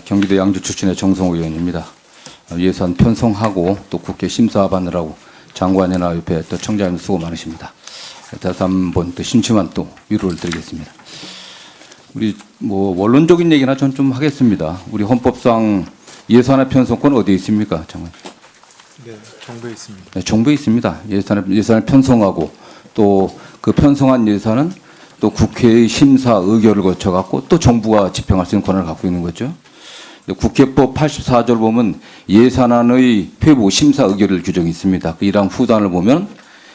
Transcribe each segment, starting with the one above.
경기도 양주 출신의 정성호 의원입니다. 예산 편성하고 또 국회 심사받느라고 장관이나 옆에 또 청장님 수고 많으십니다. 다시 한번 또 심심한 또 위로를 드리겠습니다. 우리 뭐 원론적인 얘기나 전 좀 하겠습니다. 우리 헌법상 예산의 편성권 어디에 있습니까, 장관? 네, 정부에 있습니다. 네, 정부에 있습니다. 예산을 편성하고 또 그 편성한 예산은 또 국회의 심사 의결을 거쳐 갖고 또 정부가 집행할 수 있는 권한을 갖고 있는 거죠. 국회법 84절 보면 예산안의 회부 심사 의결을 규정이 있습니다. 그 1항 후단을 보면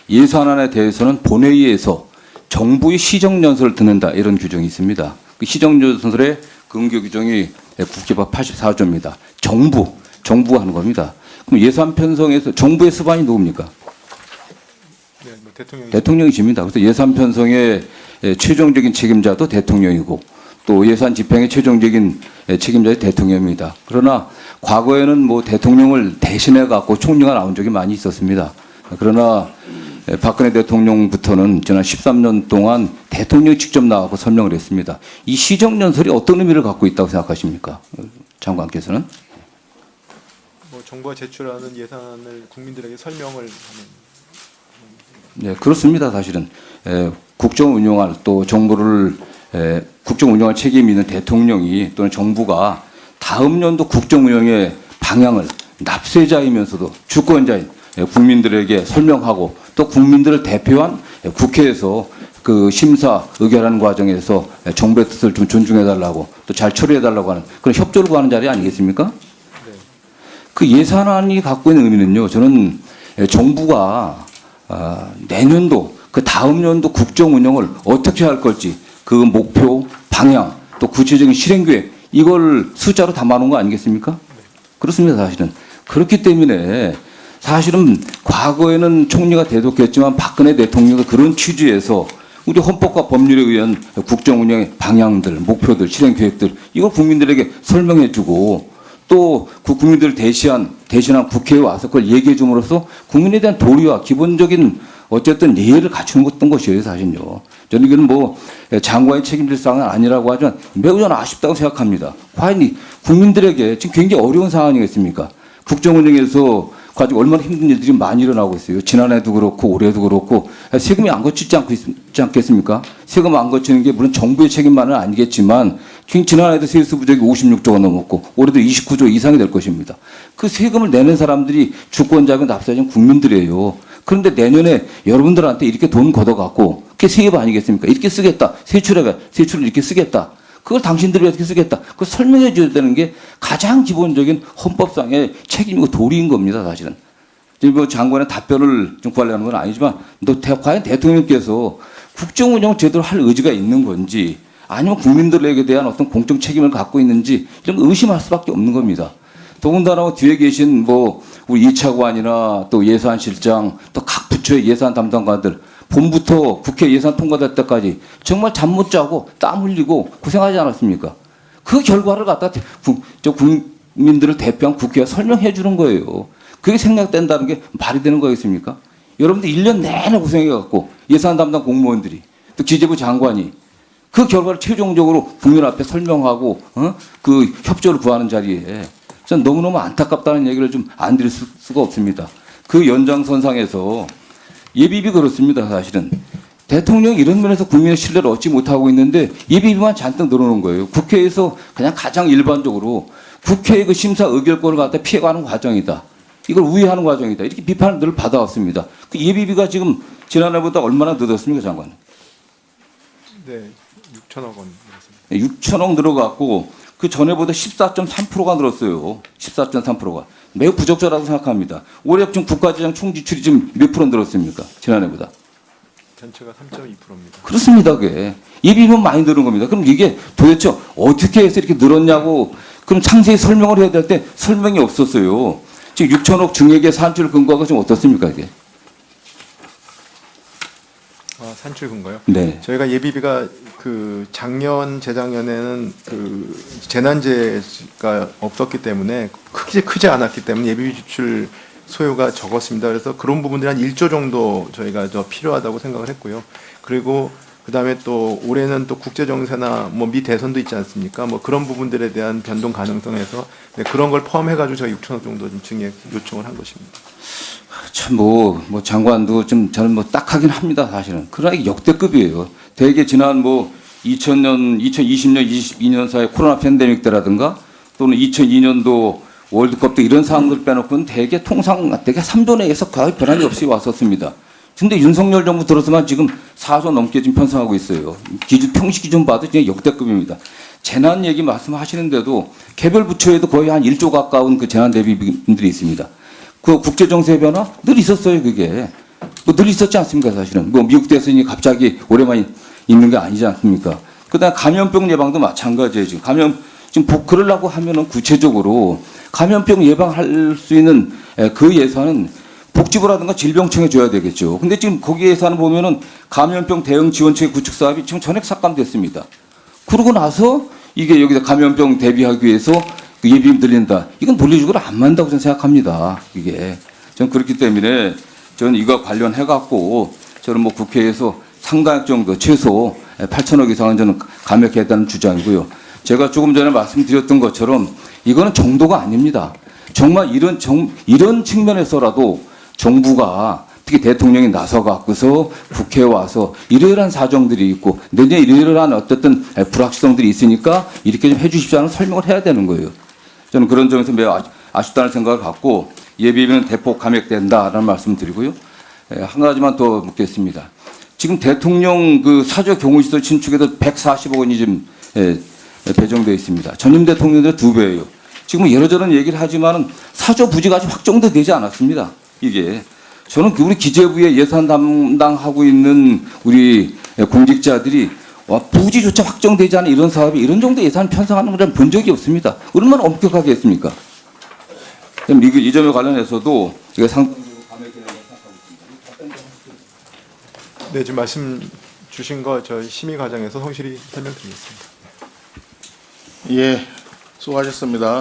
예산안에 대해서는 본회의에서 정부의 시정연설을 듣는다 이런 규정이 있습니다. 그 시정연설의 근거 규정이 국회법 84조입니다. 정부가 하는 겁니다. 그럼 예산 편성에서 정부의 수반이 누굽니까? 네, 뭐 대통령이십니다. 그래서 예산 편성의 최종적인 책임자도 대통령이고 또 예산 집행의 최종적인 책임자의 대통령입니다. 그러나 과거에는 뭐 대통령을 대신해 갖고 총리가 나온 적이 많이 있었습니다. 그러나 박근혜 대통령부터는 지난 13년 동안 대통령이 직접 나와서 설명을 했습니다. 이 시정연설이 어떤 의미를 갖고 있다고 생각하십니까? 장관께서는? 뭐 정부가 제출하는 예산을 국민들에게 설명을 하는. 네, 그렇습니다. 사실은 국정 운영할 또 정부를 국정 운영할 책임이 있는 대통령이 또는 정부가 다음 연도 국정 운영의 방향을 납세자이면서도 주권자인 국민들에게 설명하고 또 국민들을 대표한 국회에서 그 심사 의결하는 과정에서 정부의 뜻을 좀 존중해달라고 또 잘 처리해달라고 하는 그런 협조를 구하는 자리 아니겠습니까? 네. 그 예산안이 갖고 있는 의미는요. 저는 정부가 내년도 그 다음 연도 국정 운영을 어떻게 할 걸지 그 목표, 방향, 또 구체적인 실행 계획 이걸 숫자로 담아놓은 거 아니겠습니까? 그렇습니다. 사실은. 그렇기 때문에 사실은 과거에는 총리가 대독했지만 박근혜 대통령도 그런 취지에서 우리 헌법과 법률에 의한 국정 운영의 방향들, 목표들, 실행 계획들 이걸 국민들에게 설명해주고 또 그 국민들을 대신한 국회에 와서 그걸 얘기해 줌으로써 국민에 대한 도리와 기본적인 어쨌든 예의를 갖추는 것이에요, 사실요. 저는 이건 뭐 장관의 책임질 사항은 아니라고 하지만 매우 저는 아쉽다고 생각합니다. 과연 이 국민들에게 지금 굉장히 어려운 상황 아니겠습니까? 국정 운영에서 가지고 얼마나 힘든 일들이 많이 일어나고 있어요. 지난해도 그렇고 올해도 그렇고 세금이 안 거치지 않겠습니까? 세금 안 거치는 게 물론 정부의 책임만은 아니겠지만 지난해도 세수 부족이 56조가 넘었고 올해도 29조 이상이 될 것입니다. 그 세금을 내는 사람들이 주권자고 납세자는 국민들이에요. 그런데 내년에 여러분들한테 이렇게 돈 걷어갖고 그게 세입 아니겠습니까? 이렇게 쓰겠다. 세출을 이렇게 쓰겠다. 그걸 당신들이 어떻게 쓰겠다. 그걸 설명해 줘야 되는 게 가장 기본적인 헌법상의 책임이고 도리인 겁니다, 사실은. 지금 뭐 장관의 답변을 좀 구하려는 건 아니지만, 과연 대통령께서 국정 운영을 제대로 할 의지가 있는 건지, 아니면 국민들에게 대한 어떤 공적 책임을 갖고 있는지, 이런 거 의심할 수밖에 없는 겁니다. 더군다나 뒤에 계신 뭐, 우리 이차관이나 또 예산실장, 또 각 부처의 예산 담당관들, 봄부터 국회 예산 통과될 때까지 정말 잠 못 자고 땀 흘리고 고생하지 않았습니까? 그 결과를 갖다 국민들을 대표한 국회가 설명해 주는 거예요. 그게 생략된다는 게 말이 되는 거겠습니까? 여러분들 1년 내내 고생해갖고 예산 담당 공무원들이 또 기재부 장관이 그 결과를 최종적으로 국민 앞에 설명하고 그 협조를 구하는 자리에 저는 너무너무 안타깝다는 얘기를 좀 안 드릴 수가 없습니다. 그 연장선상에서 예비비 그렇습니다. 사실은 대통령이 이런 면에서 국민의 신뢰를 얻지 못하고 있는데 예비비만 잔뜩 늘어놓은 거예요. 국회에서 그냥 가장 일반적으로 국회의 그 심사 의결권을 갖다 피해가는 과정이다. 이걸 우회하는 과정이다. 이렇게 비판을 늘 받아왔습니다. 그 예비비가 지금 지난해보다 얼마나 늘었습니까, 장관? 네, 6천억 원 늘었습니다. 6천억 늘어갔고 그 전에보다 14.3%가 늘었어요. 14.3%가. 매우 부적절하다고 생각합니다. 올해 지금 국가재정 총지출이 지금 몇 프로 늘었습니까? 지난해보다. 전체가 3.2%입니다. 그렇습니다. 그게. 예비비만 많이 늘은 겁니다. 그럼 이게 도대체 어떻게 해서 이렇게 늘었냐고 그럼 상세히 설명을 해야 될 때 설명이 없었어요. 지금 6천억 증액의 산출 근거가 좀 어떻습니까? 이게? 산출 근거요? 네. 저희가 예비비가 그 작년 재작년에는 그 재난재해가 없었기 때문에 크지 않았기 때문에 예비비 지출 소요가 적었습니다. 그래서 그런 부분들이 한 1조 정도 저희가 필요하다고 생각을 했고요. 그리고 그다음에 또 올해는 또 국제 정세나 뭐 미 대선도 있지 않습니까? 뭐 그런 부분들에 대한 변동 가능성에서 네, 그런 걸 포함해가지고 저희 6천억 정도 좀 증액 요청을 한 것입니다. 참 뭐 장관도 좀 저는 뭐 딱하긴 합니다 사실은. 그러나 이게 역대급이에요. 대개 지난 뭐 2000년, 2020년, 22년 사이 코로나 팬데믹 때라든가 또는 2002년도 월드컵 때 이런 상황들 빼놓고는 대개 통상 대개 3조 내에서 거의 변함이 없이 왔었습니다. 근데 윤석열 정부 들어서만 지금 4조 넘게 지금 편성하고 있어요. 평시 기준 봐도 그냥 역대급입니다. 재난 얘기 말씀하시는데도 개별 부처에도 거의 한 1조 가까운 그 재난 대비분들이 있습니다. 그 국제정세 변화 늘 있었어요, 그게. 뭐 늘 있었지 않습니까, 사실은. 뭐 미국 대선이 갑자기 오랜만에 있는 게 아니지 않습니까? 그 다음에 감염병 예방도 마찬가지예요, 지금. 지금 그러려고 하면은 구체적으로 감염병 예방할 수 있는 그 예산은 복지부라든가 질병청에 줘야 되겠죠. 근데 지금 거기 예산을 보면은 감염병 대응 지원체계 구축 사업이 지금 전액 삭감됐습니다. 그러고 나서 이게 여기다 감염병 대비하기 위해서 예비금 들린다. 이건 논리적으로 안 맞는다고 저는 생각합니다. 이게. 저는 그렇기 때문에 저는 이거 관련해갖고 저는 뭐 국회에서 상당액 정도 최소 8천억 이상은 저는 감액해야 한다는 주장이고요. 제가 조금 전에 말씀드렸던 것처럼 이거는 정도가 아닙니다. 정말 이런 측면에서라도 정부가 특히 대통령이 나서갖고서 국회에 와서 이러이러한 사정들이 있고 내년에 이러이러한 어쨌든 불확실성들이 있으니까 이렇게 좀 해주십시오는 설명을 해야 되는 거예요. 저는 그런 점에서 매우 아쉽다는 생각을 갖고 예비비는 대폭 감액된다라는 말씀을 드리고요. 한 가지만 더 묻겠습니다. 지금 대통령 그 사저 경호시설 신축에도 140억 원이 지금 배정되어 있습니다. 전임 대통령들의 2배예요. 지금 이러저런 얘기를 하지만은 사저 부지가 아직 확정도 되지 않았습니다. 이게 저는 우리 기재부에 예산 담당하고 있는 우리 공직자들이 부지조차 확정되지 않은 이런 사업이 이런 정도 예산 편성하는 걸 본 적이 없습니다. 얼마나 엄격하게 했습니까? 이 점에 관련해서도 제가 네, 지금 말씀 주신 거 저희 심의 과정에서 성실히 설명드리겠습니다. 예, 수고하셨습니다.